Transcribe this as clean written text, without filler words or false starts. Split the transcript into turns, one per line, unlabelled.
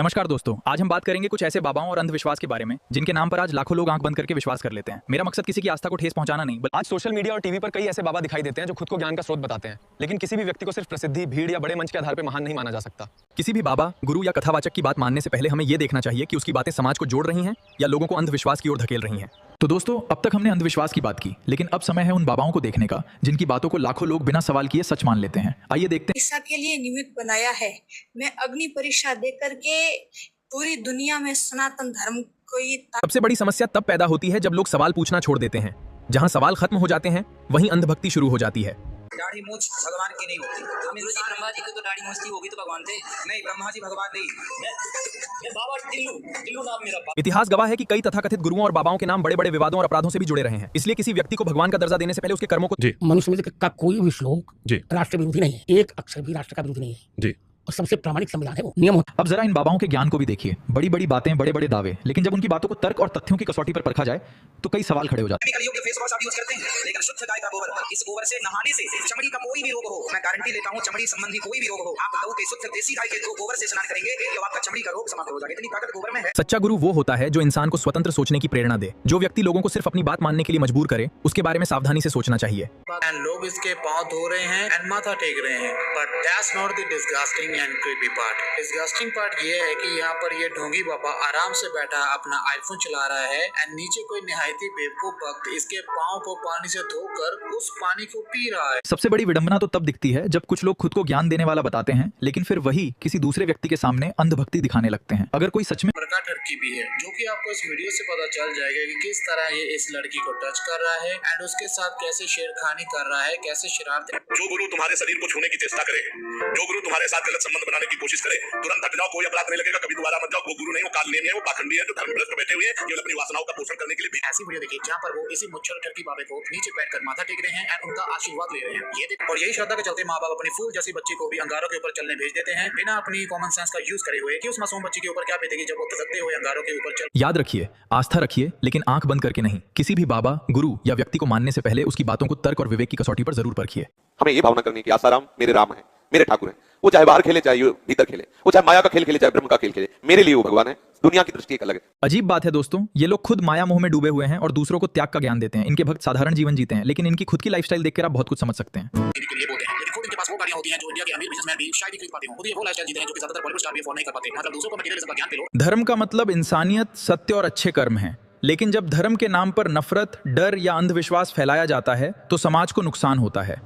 नमस्कार दोस्तों, आज हम बात करेंगे कुछ ऐसे बाबाओं और अंधविश्वास के बारे में जिनके नाम पर आज लाखों लोग आंख बंद करके विश्वास कर लेते हैं। मेरा मकसद किसी की आस्था को ठेस पहुंचाना नहीं,
आज सोशल मीडिया और टीवी पर कई ऐसे बाबा दिखाई देते हैं जो खुद को ज्ञान का स्रोत बताते हैं, लेकिन किसी भी व्यक्ति को सिर्फ प्रसिद्धि, भीड़ या बड़े मंच के आधार पर महान नहीं माना जा सकता।
किसी भी बाबा, गुरु या कथावाचक की बात मानने से पहले हमें यह देखना चाहिए कि उसकी बातें समाज को जोड़ रही हैं या लोगों को अंधविश्वास की ओर धकेल रही हैं। तो दोस्तों, अब तक हमने अंधविश्वास की बात की, लेकिन अब समय है उन बाबाओं को देखने का जिनकी बातों को लाखों लोग बिना सवाल किए सच मान लेते हैं। आइए देखते हैं।
परीक्षा के लिए निमित्त बनाया है। मैं अग्नि परीक्षा दे करके पूरी दुनिया में सनातन धर्म को ही
सबसे बड़ी समस्या तब पैदा होती है जब लोग सवाल पूछना छोड़ देते हैं। जहां सवाल खत्म हो जाते हैं वहीं अंधभक्ति शुरू हो जाती है।
दाढ़ी मूंछ भगवान की नहीं होती। ब्रह्मा जी की तो दाढ़ी मूंछ थी, होगी तो भगवान थे। नहीं, ब्रह्मा जी भगवान नहीं। मैं बाबा टिल्लू नाम मेरा।
इतिहास गवाह है कि कई तथाकथित गुरुओं और बाबाओं के नाम बड़े बड़े विवादों और अपराधों से भी जुड़े रहे हैं। इसलिए किसी व्यक्ति को भगवान का दर्जा देने से पहले उसके कर्मों को
मनुस्मृति का कोई भी श्लोक राष्ट्र विरोधी नहीं है। एक अक्षर भी राष्ट्र का विरोधी नहीं है और सबसे प्रामाणिक संविधान है, वो नियम होता है।
अब जरा इन बाबाओं के ज्ञान को भी देखिए। बड़ी बड़ी बातें, बड़े बड़े दावे, लेकिन जब उनकी बातों को तर्क और तथ्यों की कसौटी पर परखा जाए तो कई सवाल खड़े हो जाते हैं।
कलियुग के फेस वॉश आप यूज करते हैं, लेकिन शुद्ध गाय का गोबर, इस गोबर से नहाने से चमड़ी का कोई भी रोग हो, मैं गारंटी लेता हूं, चमड़ी संबंधी कोई भी रोग हो, आप गऊ के शुद्ध देसी गाय के गोबर से स्नान करेंगे तो आपका चमड़ी का रोग समाप्त हो जाएगा। इतनी ताकत गोबर में है।
सच्चा गुरु वो होता है जो इंसान को स्वतंत्र सोचने की प्रेरणा दे। जो व्यक्ति लोगों को सिर्फ अपनी बात मानने के लिए मजबूर करे, उसके बारे में सावधानी से सोचना चाहिए।
लोग इसके पांव धो रहे हैं एंड माथा टेक रहे हैं, but that's not the disgusting and creepy part. Disgusting part ये है कि यहाँ पर ये ढोंगी बाबा आराम से बैठा अपना आईफोन चला रहा है एंड नीचे कोई निहायती बेवकूफ भक्त इसके पांव को पानी से धोकर उस पानी को पी रहा है।
सबसे बड़ी विडंबना तो तब दिखती है जब कुछ लोग खुद को ज्ञान देने वाला बताते हैं, लेकिन फिर वही किसी दूसरे व्यक्ति के सामने अंधभक्ति दिखाने लगते हैं। अगर कोई सच में
प्रकार ठरकी भी है, जो कि आपको इस वीडियो से पता चल जाएगा कि किस तरह ये इस लड़की को टच कर रहा है एंड उसके साथ कैसे छेड़खानी कर रहा है, कैसे शरारतें।
जो गुरु तुम्हारे शरीर को छूने की चेष्टा करे, जो गुरु तुम्हारे साथ गलत संबंध बनाने की कोशिश करे, तुरंत हट जाओ। कोई अपराध नहीं लगेगा, कभी दोबारा मत जाओ। वो गुरु नहीं, वो कालनेमी है, वो पाखंडी है जो धर्म भ्रष्ट बैठे हुए हैं केवल अपनी वासनाओं का पोषण करने के लिए।
ऐसी वीडियो देखिए जहाँ पर वो इसी मुच्छर ठरकी बाबे को नीचे बैठकर माथा टेक रहे हैं एंड उनका आशीर्वाद ले रहे हैं। ये और यही श्रद्धा के चलते माँ बाप अपनी फूल जैसी बच्ची को भी अंगारों के ऊपर चलने भेज देते हैं बिना अपनी कॉमन सेंस का यूज करे हुए कि उस मासूम बच्ची के ऊपर क्या बीतेगी जब वो धसकते हुए अंगारों के ऊपर चल।
याद रखिए, आस्था रखिए, लेकिन आंख बंद करके नहीं। किसी भी बाबा, गुरु या व्यक्ति को मानने से पहले उसकी बातों को तर्क और विवेक की कसौटी पर जरूर परखिए।
हमें ये भावना करनी कि आसाराम मेरे राम है, मेरे ठाकुर है। वो चाहे बाहर खेले, चाहे भीतर खेले, वो चाहे माया का खेल खेले, चाहे ब्रह्म का खेल खेले, मेरे लिए वो भगवान है। दुनिया की दृष्टि एक अलग है।
अजीब बात है दोस्तों, ये लोग खुद माया मोह में डूबे हुए हैं और दूसरों को त्याग का ज्ञान देते हैं। इनके भक्त साधारण जीवन जीते हैं, लेकिन इनकी खुद की लाइफस्टाइल देखकर आप बहुत कुछ समझ सकते हैं।
खुद इनके पास वो गाड़ियां होती हैं जो इंडिया के अमीर बिजनेसमैन भी शायद ही खरीद पाते हो। खुद ये वो लाइफस्टाइल जीते हैं जो कि ज्यादातर बॉलीवुड स्टार भी अफोर्ड नहीं कर पाते। मतलब दूसरों को मटेरियलिज्म का ज्ञान पिलो।
धर्म का मतलब इंसानियत, सत्य और अच्छे कर्म है, लेकिन जब धर्म के नाम पर नफरत, डर या अंधविश्वास फैलाया जाता है तो समाज को नुकसान होता है।